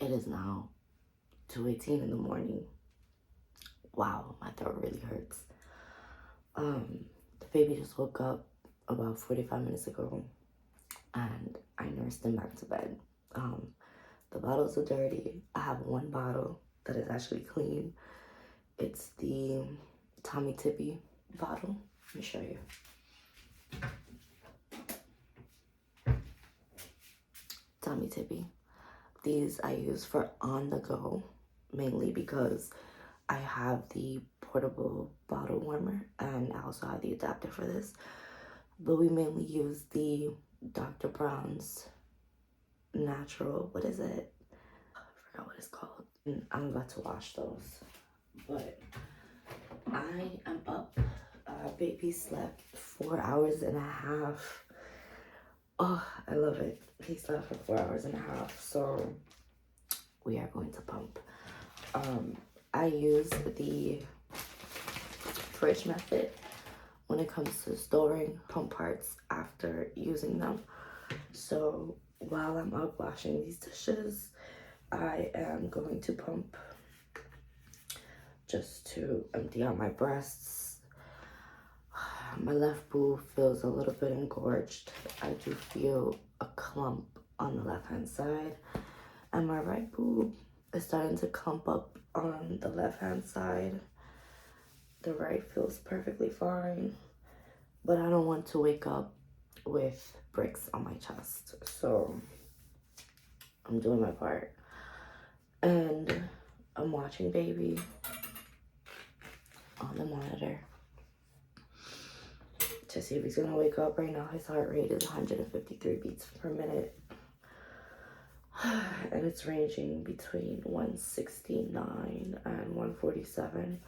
It is now 2:18 in the morning. Wow, my throat really hurts. The baby just woke up about 45 minutes ago, and I nursed him back to bed. The bottles are dirty. I have one bottle that is actually clean. It's the Tommy Tippy bottle. Let me show you. Tommy Tippy. These I use for on the go, mainly because I have the portable bottle warmer and I also have the adapter for this. But we mainly use the Dr. Brown's natural, what is it? I forgot what it's called. And I'm about to wash those. But I am up. Baby slept 4 hours and a half. Oh, I love it. He slept for 4 hours and a half. So we are going to pump. I use the fridge method when it comes to storing pump parts after using them. So while I'm up washing these dishes, I am going to pump just to empty out my breasts. My left boob feels a little bit engorged. I do feel a clump on the left hand side, and my right boob is starting to clump up on the left hand side. The right feels perfectly fine, but I don't want to wake up with bricks on my chest, so I'm doing my part. And I'm watching baby on the monitor to see if he's gonna wake up. Right now his heart rate is 153 beats per minute, and it's ranging between 169 and 147.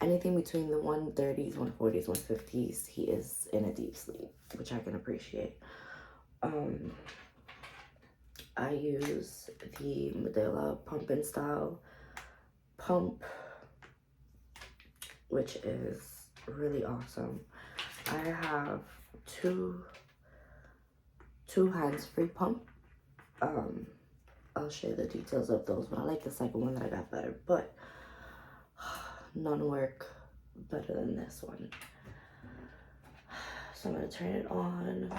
Anything between the 130s, 140s, 150s, he is in a deep sleep, which I can appreciate. I use the Medela pump and style pump, which is really awesome. I have two hands-free pump. I'll share the details of those, but I like the second one that I got better, but none work better than this one. So I'm gonna turn it on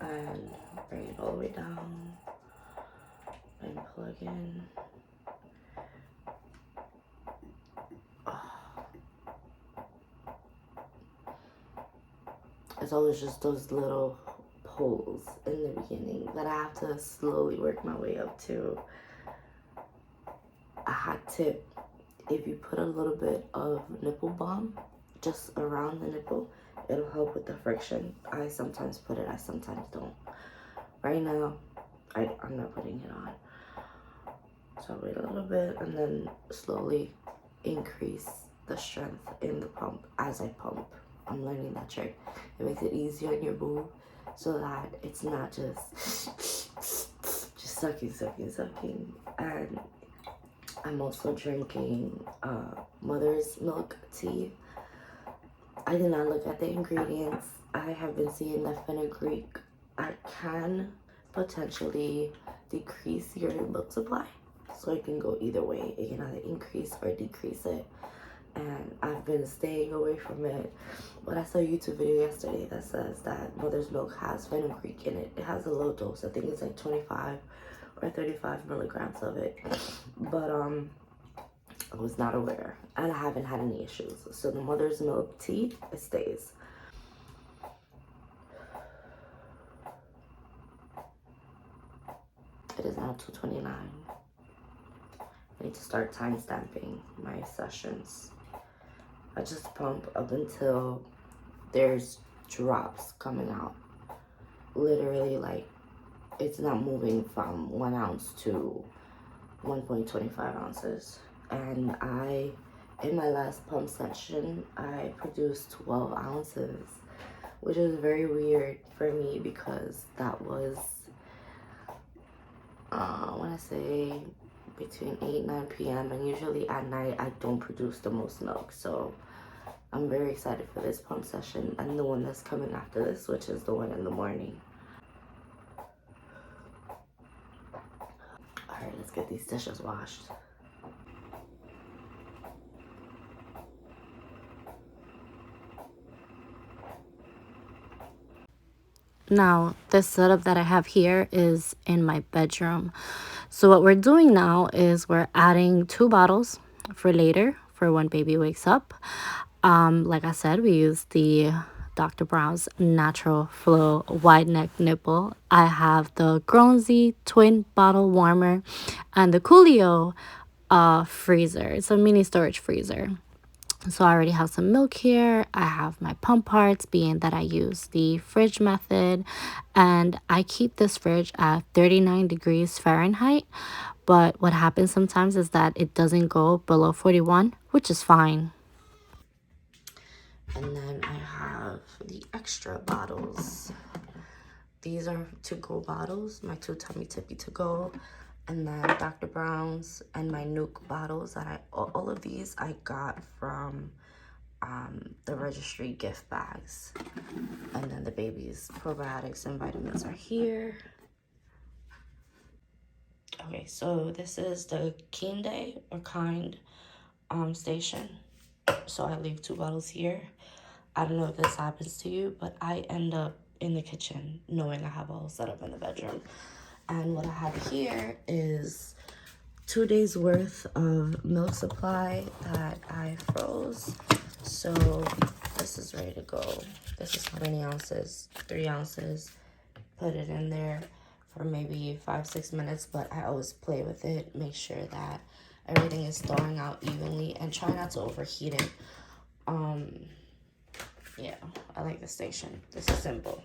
and bring it all the way down and plug in. It's always just those little holes in the beginning that I have to slowly work my way up to. A hot tip: if you put a little bit of nipple balm just around the nipple, it'll help with the friction. I sometimes put it, I sometimes don't. Right now, I'm not putting it on. So I'll wait a little bit and then slowly increase the strength in the pump as I pump. I'm learning that trick. It makes it easier on your boob so that it's not just sucking. And I'm also drinking mother's milk tea. I did not look at the ingredients. I have been seeing that fenugreek can potentially decrease your milk supply. So it can go either way. It can either increase or decrease it. And I've been staying away from it. But I saw a YouTube video yesterday that says that mother's milk has fenugreek in it. It has a low dose. I think it's like 25 or 35 milligrams of it. But I was not aware. And I haven't had any issues. So the mother's milk tea, it stays. It is now 2:29. I need to start time stamping my sessions. I just pump up until there's drops coming out. Literally, like, it's not moving from 1 ounce to 1.25 ounces. And in my last pump session, I produced 12 ounces, which is very weird for me because that was, I want to say, between 8 and 9 p.m. and usually at night I don't produce the most milk. So I'm very excited for this pump session and the one that's coming after this, which is the one in the morning. All right, let's get these dishes washed. Now, this setup that I have here is in my bedroom. So what we're doing now is we're adding 2 bottles for later, for when baby wakes up. Like I said, we use the Dr. Brown's Natural Flow Wide Neck Nipple. I have the Grownzy Twin Bottle Warmer and the Coolio freezer. It's a mini storage freezer. So I already have some milk here. I have my pump parts, being that I use the fridge method. And I keep this fridge at 39 degrees Fahrenheit. But what happens sometimes is that it doesn't go below 41, which is fine. And then I have the extra bottles. These are to-go bottles, my 2 Tummy Tippy to-go, and then Dr. Brown's, and my Nuke bottles that all of these I got from the registry gift bags. And then the baby's probiotics and vitamins are here. Okay, so this is the Kinde or Kind station. So I leave 2 bottles here. I don't know if this happens to you, but I end up in the kitchen knowing I have all set up in the bedroom. And what I have here is 2 days worth of milk supply that I froze. So this is ready to go. This is how many ounces? 3 ounces. Put it in there for maybe 5-6 minutes, but I always play with it, make sure that everything is thawing out evenly, and try not to overheat it. Yeah, I like the station. This is simple.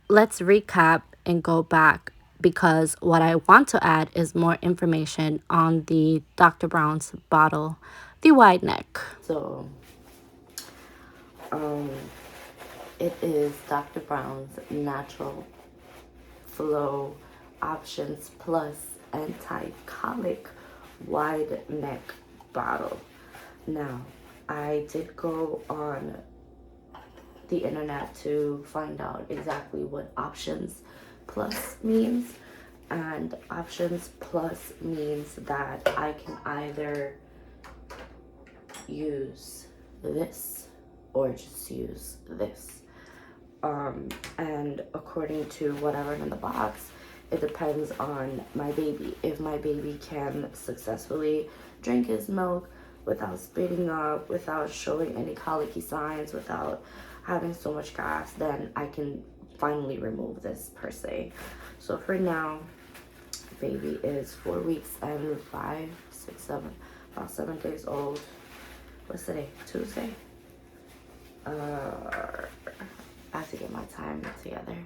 Let's recap and go back, because what I want to add is more information on the Dr. Brown's bottle, the wide neck. So, it is Dr. Brown's Natural Flow Options Plus Anti-Colic Wide Neck Bottle. Now, I did go on the internet to find out exactly what Options Plus means. And Options Plus means that I can either use this or just use this. And according to whatever in the box, it depends on my baby. If my baby can successfully drink his milk without spitting up, without showing any colicky signs, without having so much gas, then I can finally remove this per se. So for now, baby is 4 weeks and 5, 6, 7, about 7 days old. What's today? Tuesday? I have to get my time together.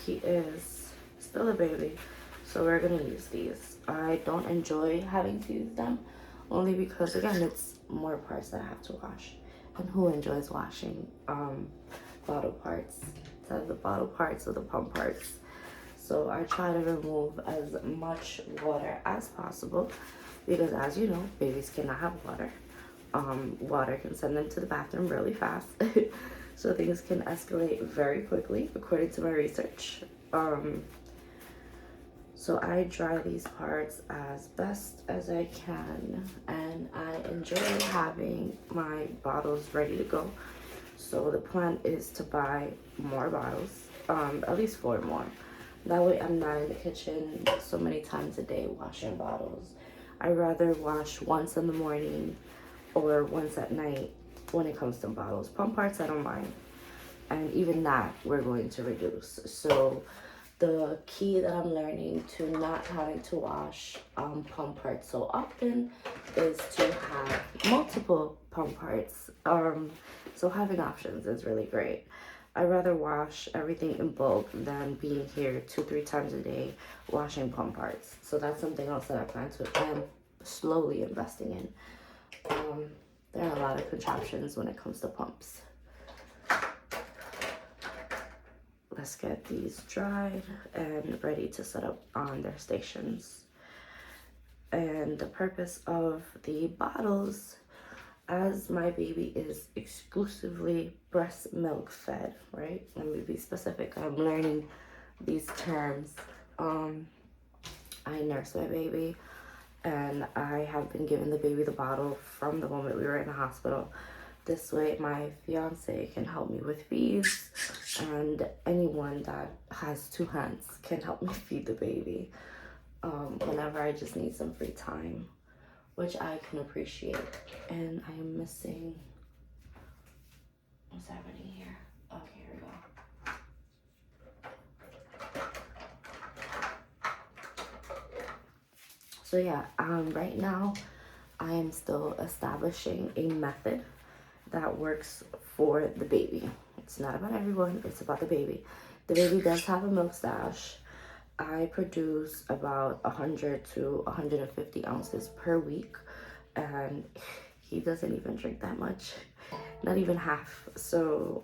He is still a baby, so we're gonna use these. I don't enjoy having to use them, only because again, it's more parts that I have to wash. And who enjoys washing bottle parts? So the bottle parts or the pump parts. So I try to remove as much water as possible, because as you know, babies cannot have water. Water can send them to the bathroom really fast. So things can escalate very quickly, according to my research. So I dry these parts as best as I can, and I enjoy having my bottles ready to go. So the plan is to buy more bottles, at least 4 more. That way I'm not in the kitchen so many times a day washing bottles. I'd rather wash once in the morning or once at night when it comes to bottles. Pump parts, I don't mind. And even that, we're going to reduce. So the key that I'm learning to not having to wash pump parts so often is to have multiple pump parts. So having options is really great. I'd rather wash everything in bulk than being here 2-3 times a day washing pump parts. So that's something else that I plan to, I'm slowly investing in. There are a lot of contraptions when it comes to pumps. Let's get these dried and ready to set up on their stations. And the purpose of the bottles, as my baby is exclusively breast milk fed, right? Let me be specific. I'm learning these terms. I nurse my baby, and I have been giving the baby the bottle from the moment we were in the hospital. This way my fiance can help me with feeds, and anyone that has two hands can help me feed the baby whenever I just need some free time, which I can appreciate. And I am missing, what's happening here? Okay, here we go. So yeah, right now I am still establishing a method that works for the baby. It's not about everyone, it's about the baby. The baby does have a milk stash. I produce about 100 to 150 ounces per week, and he doesn't even drink that much, not even half. So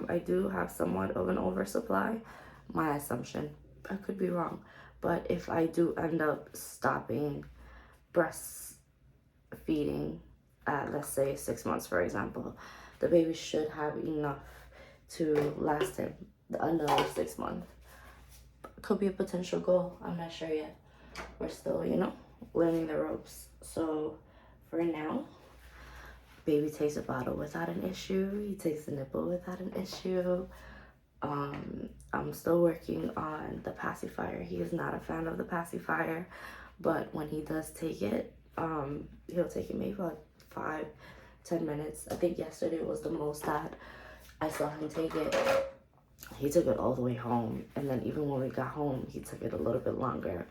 I do have somewhat of an oversupply, my assumption. I could be wrong, but if I do end up stopping breastfeeding at, let's say, 6 months, for example, the baby should have enough to last him another 6 months. Could be a potential goal. I'm not sure yet. We're still, learning the ropes. So for now, baby takes a bottle without an issue. He takes the nipple without an issue. I'm still working on the pacifier. He is not a fan of the pacifier, but when he does take it, he'll take it maybe like 5-10 minutes. I think yesterday was the most that I saw him take it. He took it all the way home, and then even when we got home, he took it a little bit longer.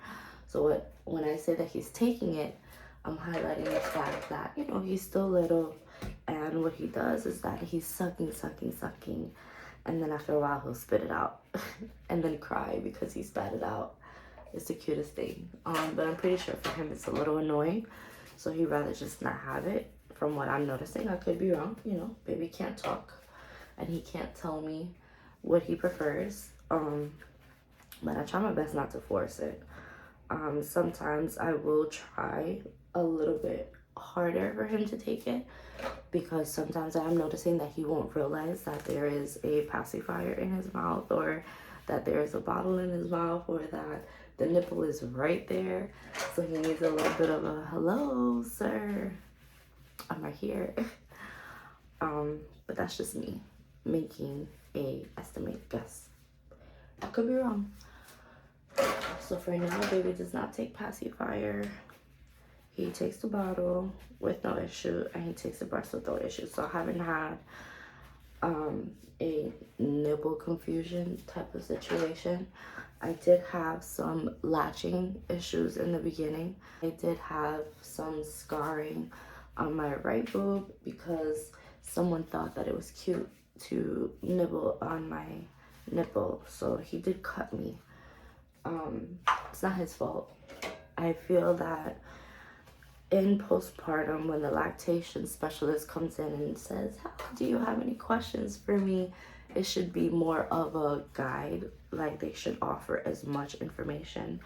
So when I say that he's taking it, I'm highlighting the fact that, he's still little, and what he does is that he's sucking, and then after a while he'll spit it out and then cry because he spat it out. It's the cutest thing. But I'm pretty sure for him it's a little annoying, so he'd rather just not have it, from what I'm noticing. I could be wrong, baby can't talk, and he can't tell me what he prefers, but I try my best not to force it. Sometimes I will try a little bit harder for him to take it, because sometimes I'm noticing that he won't realize that there is a pacifier in his mouth, or that there is a bottle in his mouth, or that the nipple is right there. So he needs a little bit of a hello, sir, I'm right here. But that's just me making a estimate guess. I could be wrong. So for now, baby does not take pacifier. He takes the bottle with no issue, and he takes the breast with no issue. So I haven't had a nipple confusion type of situation. I did have some latching issues in the beginning. I did have some scarring on my right boob because someone thought that it was cute to nibble on my nipple, so he did cut me. It's not his fault. I feel that in postpartum, when the lactation specialist comes in and says, do you have any questions for me, it should be more of a guide. Like, they should offer as much information,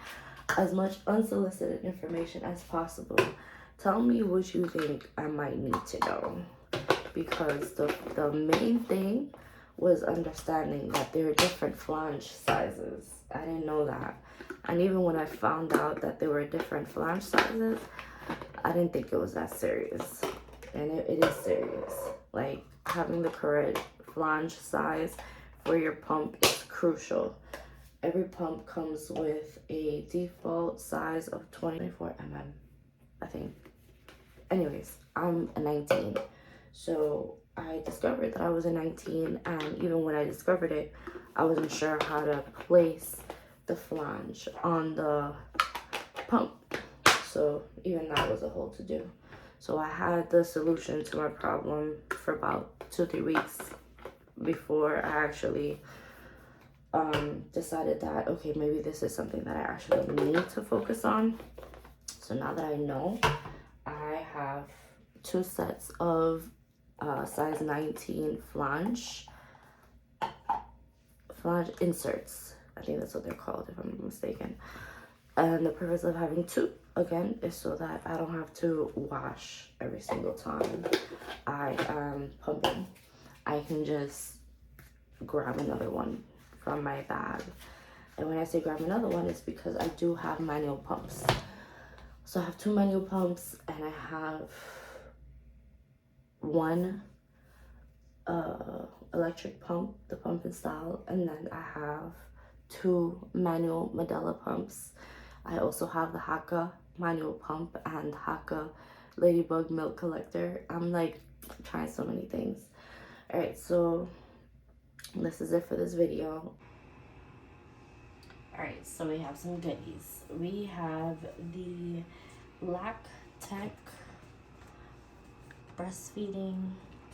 as much unsolicited information as possible. Tell me what you think I might need to know, because the main thing was understanding that there are different flange sizes. I didn't know that. And even when I found out that there were different flange sizes, I didn't think it was that serious. And it is serious. Like, having the correct flange size for your pump is crucial. Every pump comes with a default size of 24 mm, I think. Anyways, I'm a 19. So I discovered that I was a 19, and even when I discovered it, I wasn't sure how to place the flange on the pump. So even that was a whole to do. So I had the solution to my problem for about 2-3 weeks before I actually decided that, okay, maybe this is something that I actually need to focus on. So now that I know, I have 2 sets of size 19 flange inserts. I think that's what they're called, if I'm not mistaken. And the purpose of having 2, again, is so that I don't have to wash every single time I am pumping. I can just grab another one from my bag And when I say grab another one, it's because I do have manual pumps. So I have 2 manual pumps, and I have one electric pump, the pump and style, and then I have 2 manual Medela pumps. I also have the Haka manual pump and Haka ladybug milk collector. I'm like trying so many things. All right, so this is it for this video. All right, so we have some goodies. We have the Black Tech breastfeeding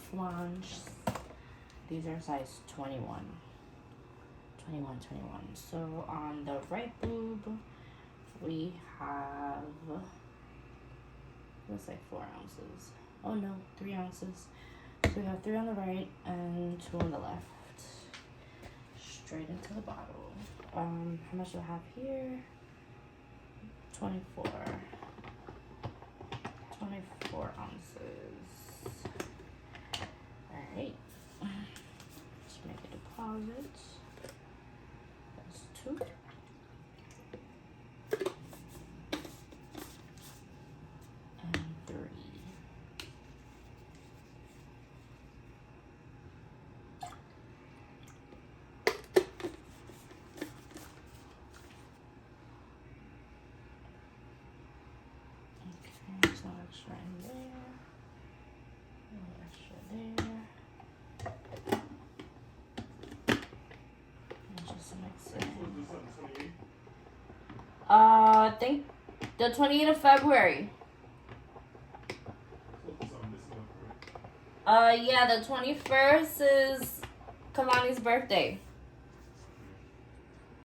flange. These are size 21. So on the right boob, we have, looks like 4 ounces. Oh no, 3 ounces. So we have 3 on the right and 2 on the left. Straight into the bottle. How much do I have here? 24 ounces. All right. Let's make a deposit. That's 2. And 3. Okay, so extra in there. Extra there. I think the 28th of February. Yeah, the 21st is Kalani's birthday.